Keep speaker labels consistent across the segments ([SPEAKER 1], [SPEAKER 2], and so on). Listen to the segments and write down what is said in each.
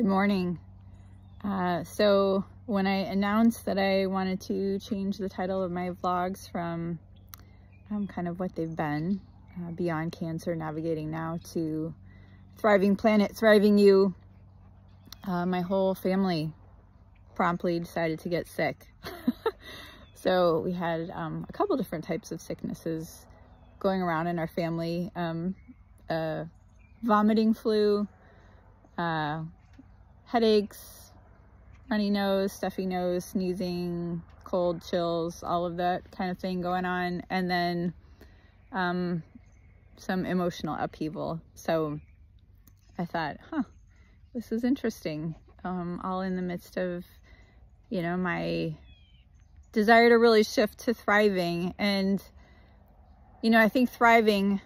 [SPEAKER 1] Good morning. So when I announced that I wanted to change the title of my vlogs from kind of what they've been, Beyond Cancer, Navigating Now, to Thriving Planet, Thriving You, my whole family promptly decided to get sick. So we had a couple different types of sicknesses going around in our family. Vomiting flu, headaches, runny nose, stuffy nose, sneezing, cold, chills, all of that kind of thing going on. And then some emotional upheaval. So I thought, this is interesting. All in the midst of, you know, my desire to really shift to thriving. And, you know, I think thriving,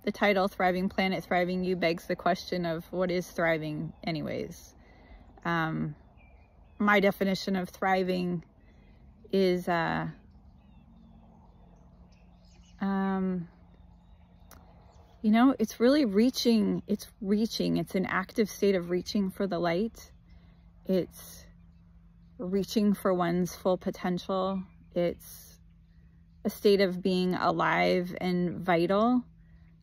[SPEAKER 1] the title, Thriving Planet, Thriving You, begs the question of what is thriving anyways? My definition of thriving is, you know, it's really reaching, it's an active state of reaching for the light. It's reaching for one's full potential. It's a state of being alive and vital,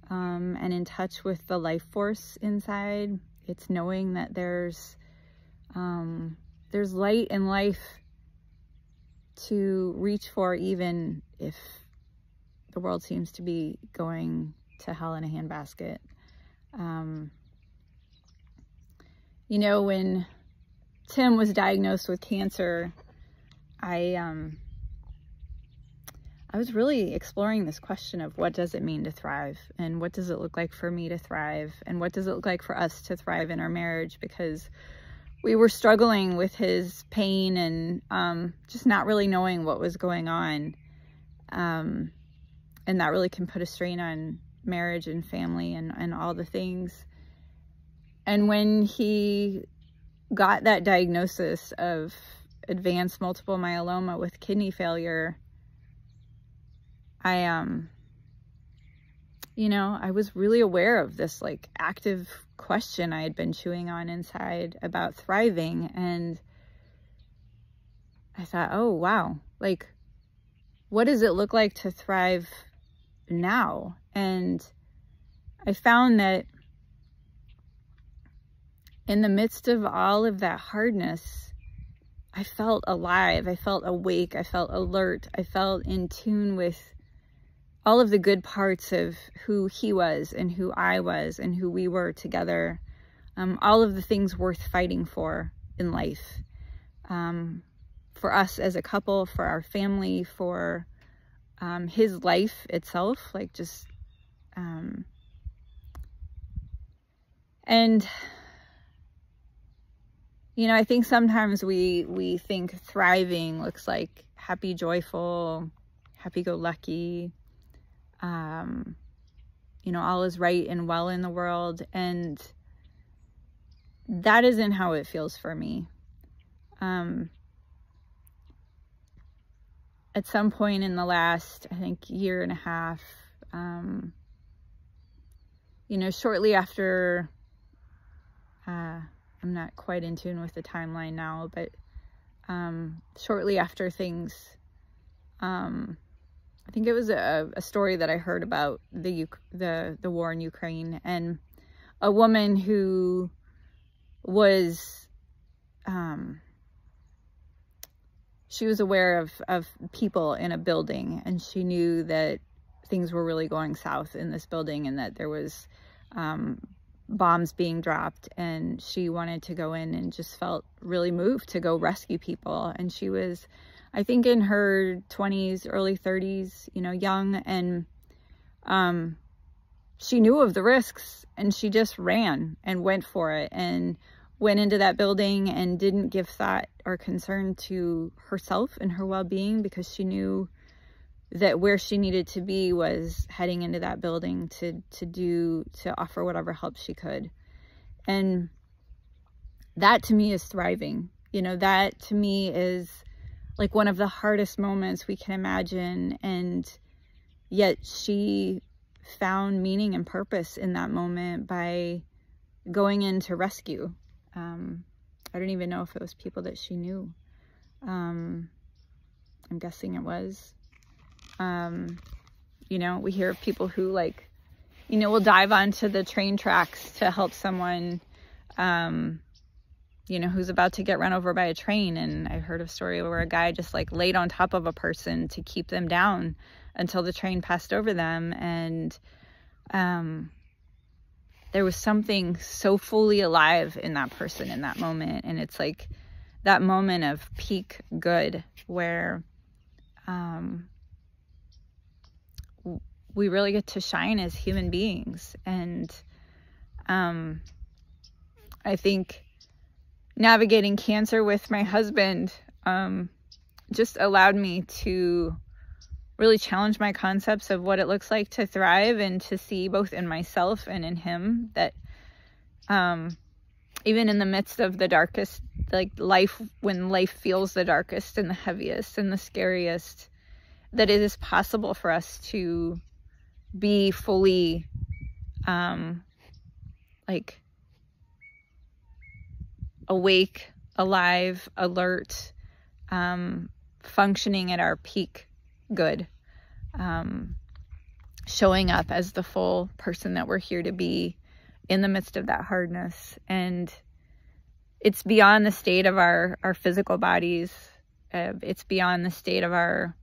[SPEAKER 1] and in touch with the life force inside. It's knowing that there's light and life to reach for, even if the world seems to be going to hell in a handbasket. You know, when Tim was diagnosed with cancer, I was really exploring this question of what does it mean to thrive, and what does it look like for me to thrive, and what does it look like for us to thrive in our marriage, because we were struggling with his pain and just not really knowing what was going on. And that really can put a strain on marriage and family and all the things. And when he got that diagnosis of advanced multiple myeloma with kidney failure, you know, I was really aware of this like active question I had been chewing on inside about thriving. And I thought, oh, wow, like, what does it look like to thrive now? And I found that in the midst of all of that hardness, I felt alive, I felt awake, I felt alert, I felt in tune with all of the good parts of who he was and who I was and who we were together. All of the things worth fighting for in life. For us as a couple, for our family, for his life itself, like just, and, you know, I think sometimes we think thriving looks like happy, joyful, happy-go-lucky, you know, all is right and well in the world. And that isn't how it feels for me. At some point in the last, I think, year and a half, you know, shortly after, I'm not quite in tune with the timeline now, but shortly after things, I think it was a story that I heard about the war in Ukraine, and a woman who was, she was aware of people in a building, and she knew that things were really going south in this building, and that there was bombs being dropped, and she wanted to go in and just felt really moved to go rescue people. And she was, I think, in her 20s, early 30s, you know, young, and she knew of the risks, and she just ran and went for it, and went into that building and didn't give thought or concern to herself and her well-being, because she knew that where she needed to be was heading into that building to offer whatever help she could. And that to me is thriving. You know, that to me is like one of the hardest moments we can imagine, and yet she found meaning and purpose in that moment by going in to rescue I don't even know if it was people that she knew. I'm guessing it was. You know, we hear of people who, like, you know, will dive onto the train tracks to help someone, you know, who's about to get run over by a train. And I heard a story where a guy just like laid on top of a person to keep them down until the train passed over them. And there was something so fully alive in that person in that moment. And it's like that moment of peak good where we really get to shine as human beings. And I think navigating cancer with my husband just allowed me to really challenge my concepts of what it looks like to thrive, and to see both in myself and in him that even in the midst of the darkest, like life, when life feels the darkest and the heaviest and the scariest, that it is possible for us to be fully like awake, alive, alert, functioning at our peak good, showing up as the full person that we're here to be in the midst of that hardness. And it's beyond the state of our physical bodies. It's beyond the state of our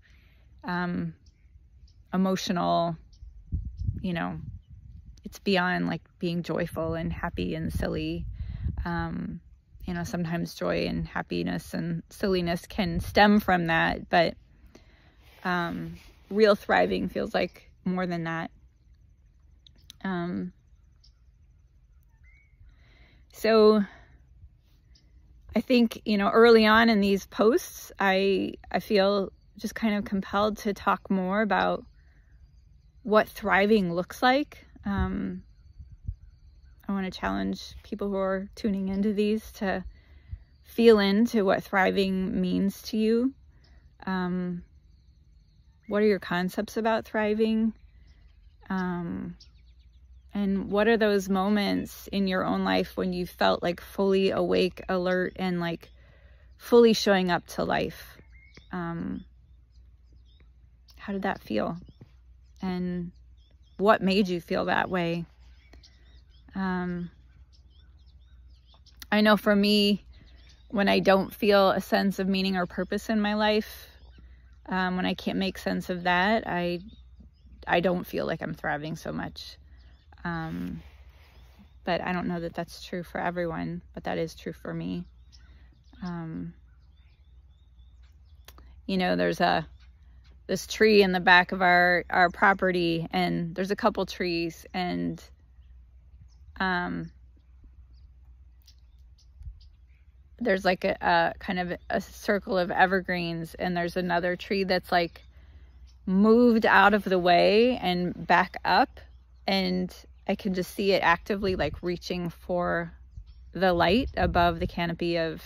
[SPEAKER 1] emotional, you know, it's beyond like being joyful and happy and silly. You know, sometimes joy and happiness and silliness can stem from that, but real thriving feels like more than that. So I think, you know, early on in these posts, I feel just kind of compelled to talk more about what thriving looks like. I want to challenge people who are tuning into these to feel into what thriving means to you. What are your concepts about thriving? And what are those moments in your own life when you felt like fully awake, alert, and like fully showing up to life? How did that feel? And what made you feel that way? I know for me, when I don't feel a sense of meaning or purpose in my life, when I can't make sense of that, I don't feel like I'm thriving so much. But I don't know that that's true for everyone, but that is true for me. You know, there's this tree in the back of our property, and there's a couple trees, and there's like a kind of a circle of evergreens, and there's another tree that's like moved out of the way and back up, and I can just see it actively like reaching for the light above the canopy of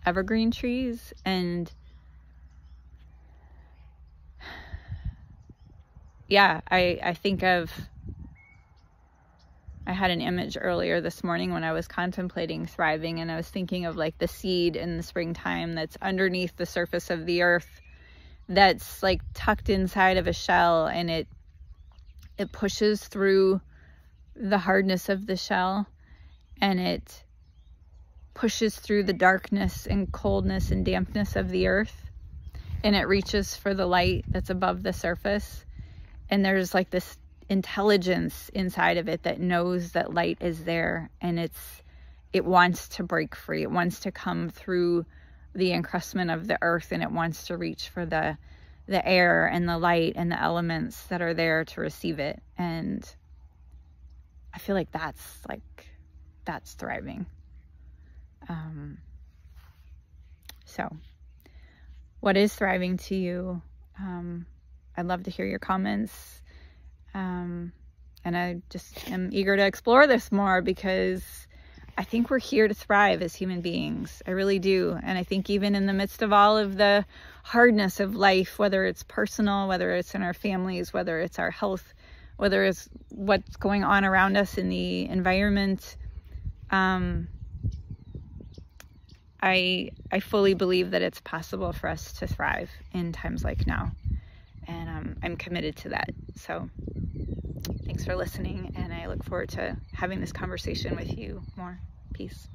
[SPEAKER 1] evergreen trees. And yeah, I think of, I had an image earlier this morning when I was contemplating thriving, and I was thinking of like the seed in the springtime that's underneath the surface of the earth, that's like tucked inside of a shell, and it pushes through the hardness of the shell, and it pushes through the darkness and coldness and dampness of the earth, and it reaches for the light that's above the surface. And there's like this intelligence inside of it that knows that light is there, and it wants to break free. It wants to come through the encrustment of the earth, and it wants to reach for the air and the light and the elements that are there to receive it. And I feel like that's thriving. So what is thriving to you? I'd love to hear your comments. And I just am eager to explore this more, because I think we're here to thrive as human beings. I really do. And I think even in the midst of all of the hardness of life, whether it's personal, whether it's in our families, whether it's our health, whether it's what's going on around us in the environment, I fully believe that it's possible for us to thrive in times like now, and I'm committed to that. So thanks for listening, and I look forward to having this conversation with you more. Peace.